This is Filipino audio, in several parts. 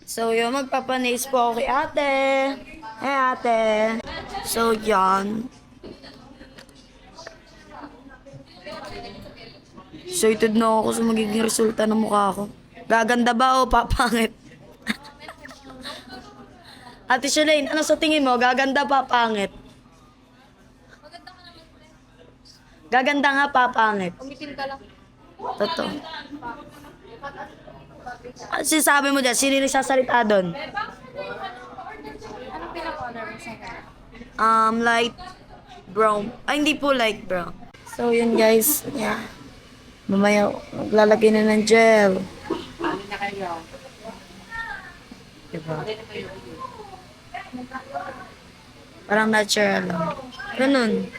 So, yun, magpapanis po ako kay ate. Hey, ate. So, yan. Excited na ako sa magiging resulta ng mukha ko. Gaganda ba o papangit? Ate Shulaine, ano sa tingin mo? Gaganda pa, pangit? Gaganda nga pa, pangit. Umitim ka lang. Totoo. Ano sinasabi mo dyan? Sino yung nagsasalita doon? Anong pinaka-honor mo sa kanya? Light brown. Ay, hindi po light brown. So, yun guys. Yeah. Mamaya, maglalagay na ng gel. Ano na kayo? Diba? Parang natural lang. Ganun.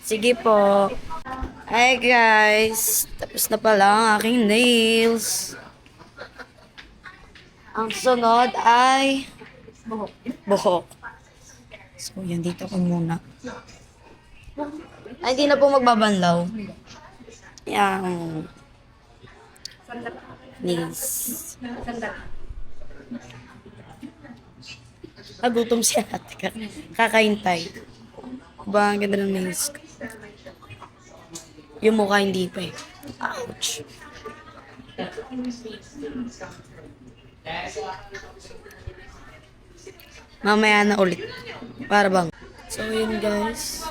Sige po. Hi guys. Tapos na pala ang aking nails. Ang sunod ay buhok. So, yan dito ko muna. Ay, hindi na po magbabanlaw. Yan. Nails. Gutom si ate. Kakaintay. Ba, ang ganda ng nails ko. Yung mukha hindi pa eh. Ouch. Mamaya na ulit. Para bang. So yun guys.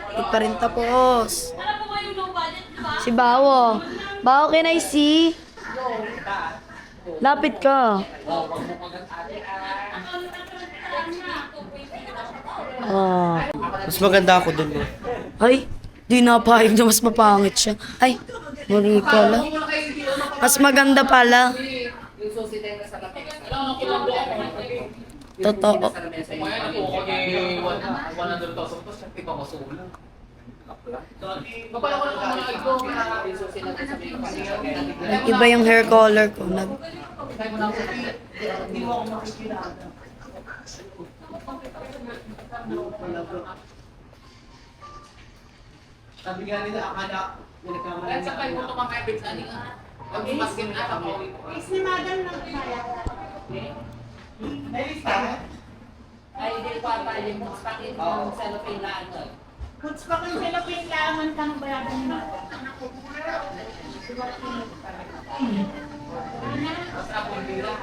Hindi pa rin tapos. Si Bawo. Bawo, can I see? Lapit ka. Oh. Mas maganda ako dun. Ay, di napahig na mas mapangit siya. Ay, mali pala. Mas maganda pala. Totoo. Iba yung hair color ko. Sabi nga nila, akala nagkamali At saka yung mga ebit na nila. Ang maskin na ako. Ay, hindi pa tayo yung spakin ng cellophane na ano. Puts pa kung sila pinlaman kang bayaran mo. Basta po nila.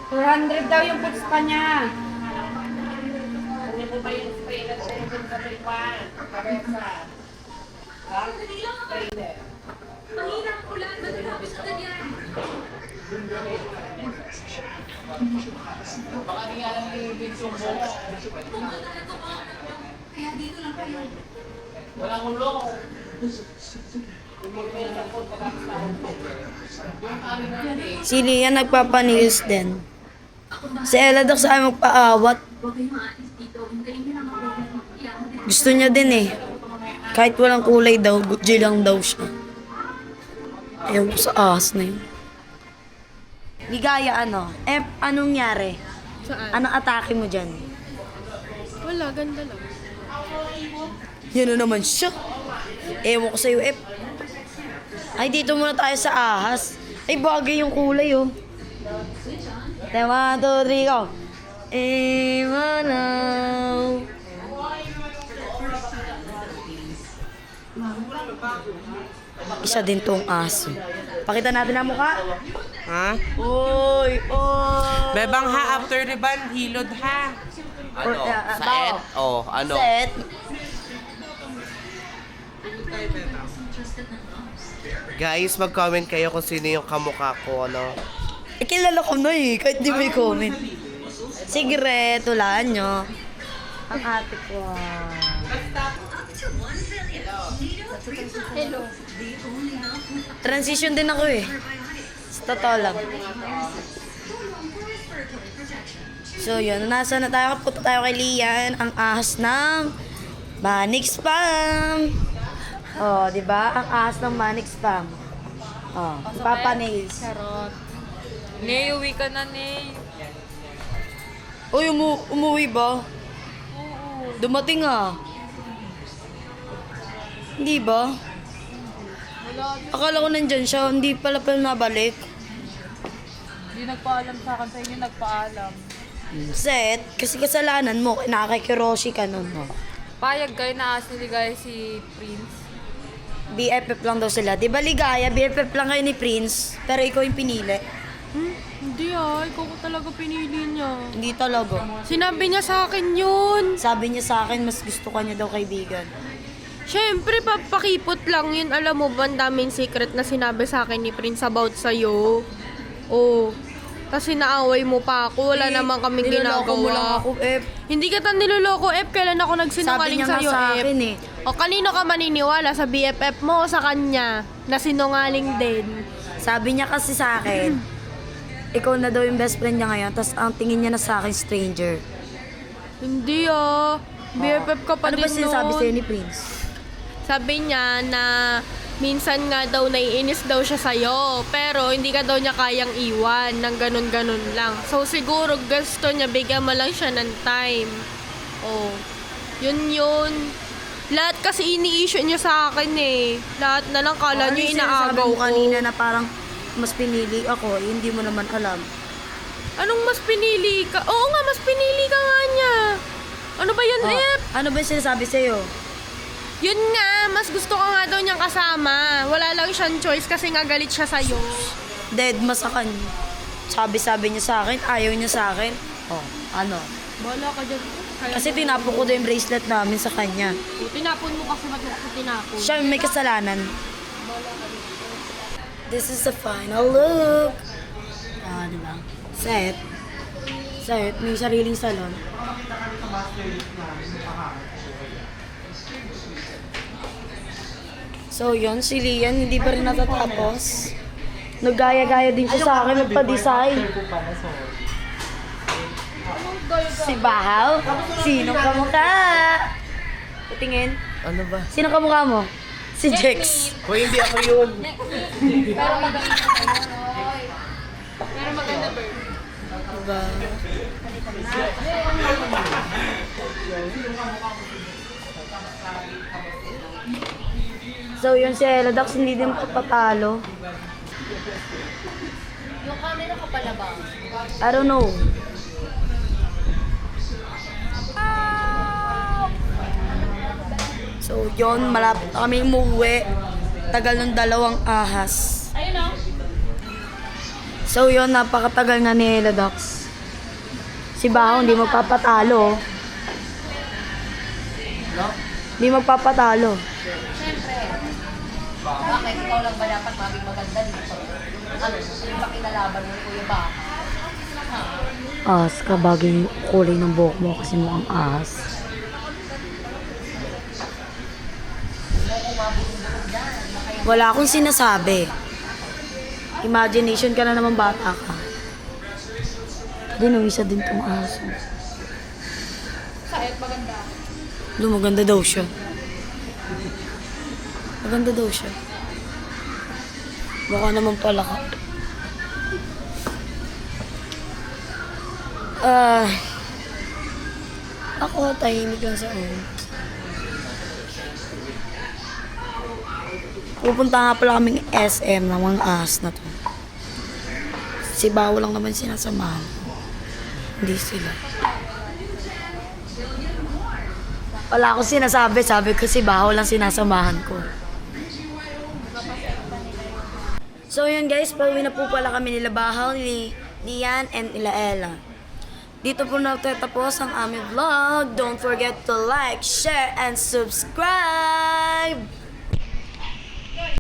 400 daw yung puts pa niya. Ano mo ba yung spray na tayo dun sa tripan? Kabesa. Ha? Spray na. Baka di nga lang nilibig yung buho. Walang ulong. Si Lian nagpapanails din. Si Ella daw sa akin magpaawat. Gusto niya din eh. Kahit walang kulay daw, Gucci lang daw siya. Ayaw ko sa ahas na yun. Ligaya ano? Anong nyari? Saan? Anong atake mo dyan? Wala, ganda lang. Yan na naman siya. Ewan ko sa'yo, Ay, dito muna tayo sa ahas. Ay, bagay yung kulay, oh. 1, 2, 3, go. Imanaw. Isa din tong aso. Pakita natin ang mukha. Ha? Oy, oy. Bebang ha, after riban, hilod ha. Ano? Saet? Oh, ano? Set. Guys, mag-comment kayo kung sino yung kamukha ko, ano? Kilala ko na eh, kahit di may comment. Sigre, tulaan nyo. Ang ate ko. Hello. Transition din ako eh. Sa totoo lang. So yun, nasa na tayo? Punta tayo kay Lian, ang ahas ng Manic Spam. Oh, di ba? Ang ahas ng Manic Spam. Oh, Papa Nails. Charot. Ney, uwi ka na, Ney. Uy, umuwi ba? Dumating ah. Hindi ba? Wala. Akala ko nandyan siya, hindi pala nabalik. Hindi nagpaalam sa akin sa inyo, nagpaalam. Set, kasi kasalanan mo, nakakikiroshi ka nun. Oh. Payag kayo na niligaya si Prince. BFF lang daw sila. Di ba ligaya, BFF lang kayo ni Prince, pero ikaw yung pinili. Hindi ikaw ko talaga pinili niya. Hindi talaga. Sinabi niya sa akin yun. Sabi niya sa akin, mas gusto ka niya daw kaibigan. Siyempre, papakipot lang yun. Alam mo ba, ang daming secret na sinabi sa akin ni Prince about sa'yo. Oh. Kasi naaway mo pa ako. Wala naman kaming Niloloko mo lang ginagawa. ako, F. Hindi kita niloloko, F. Kailan ako Sabi nagsinungaling niya nga sa'yo, sa F? akin eh. O kanino ka maniniwala? Sa BFF mo o sa kanya? Na sinungaling din. Sabi niya kasi sa akin, ikaw na daw yung best friend niya ngayon, tapos ang tingin niya na sa akin, stranger. Hindi BFF ka pa Ano din ba sinasabi nun. sa'yo ni Prince? Sabi niya na minsan nga daw naiinis daw siya sa'yo, pero hindi ka daw niya kayang iwan ng ganun-ganun lang. So siguro gusto niya, bigyan mo lang siya ng time. Oh, yun. Lahat kasi ini-issue niya sa akin eh. Lahat na lang kala Ano niyo yung sinasabi inaagaw mo ko. kanina na parang mas pinili ako, hindi mo naman alam. Anong mas pinili ka? Oo nga, mas pinili ka nga niya. Ano ba yan, Ep? Ano ba yung sinasabi sa'yo? Yun nga, mas gusto ka nga daw niyang kasama. Wala lang siyang choice kasi nga galit siya sa'yo. Dead ma sa kanya. Sabi niya sa akin, ayaw niya sa akin. Oh, ano? Wala ka dyan. Kasi tinapon ko daw yung bracelet namin sa kanya. Tinapon mo kasi ba't ako tinapon? Siya may kasalanan. This is the final look. Ah, diba? Set. May sariling salon. So yun, si Lian hindi pa rin natatapos. Nagaya-gaya din siya sa akin, nagpa-design. Si Bahaw? Sinong kamukha? Patingin. Ano ba? Sino kamukha mo? Si Jex. Hoy, hindi ako yun. Pero maganda ba? Diba? So yun si Ella Dax, hindi din papatalo. Yung camera ka pala ba? I don't know. So yun, malapit na kami umuwi. Tagal ng 2 ahas. Ayun o. So yun, napakatagal na ni Ella Dax. Si Baho, hindi magpapatalo. Hindi magpapatalo. Bakit? Ikaw lang ba dapat maging maganda dito? Ano? Yung pakinalaban mo Kuya Baka? Ahas ka, bagay yung kulay ng buhok mo kasi mukhang ahas. Wala akong sinasabi. Imagination ka na naman, bata ka. Din, isa din tong aso. Sa'yo, maganda. Maganda daw siya. Maganda daw siya. Baka naman pala ka. Ako, tahimik lang sa akin. Pupunta nga pala kaming SM ng mga ahas na to. Si Bawo lang naman sinasamahan. Hindi sila. Wala akong sinasabi. Sabi ko si Baho lang sinasamahan ko. So yun guys, pauwi na po pala kami nila Bahaw, ni Lian, and nila Ella. Dito po natatapos ang aming vlog. Don't forget to like, share, and subscribe!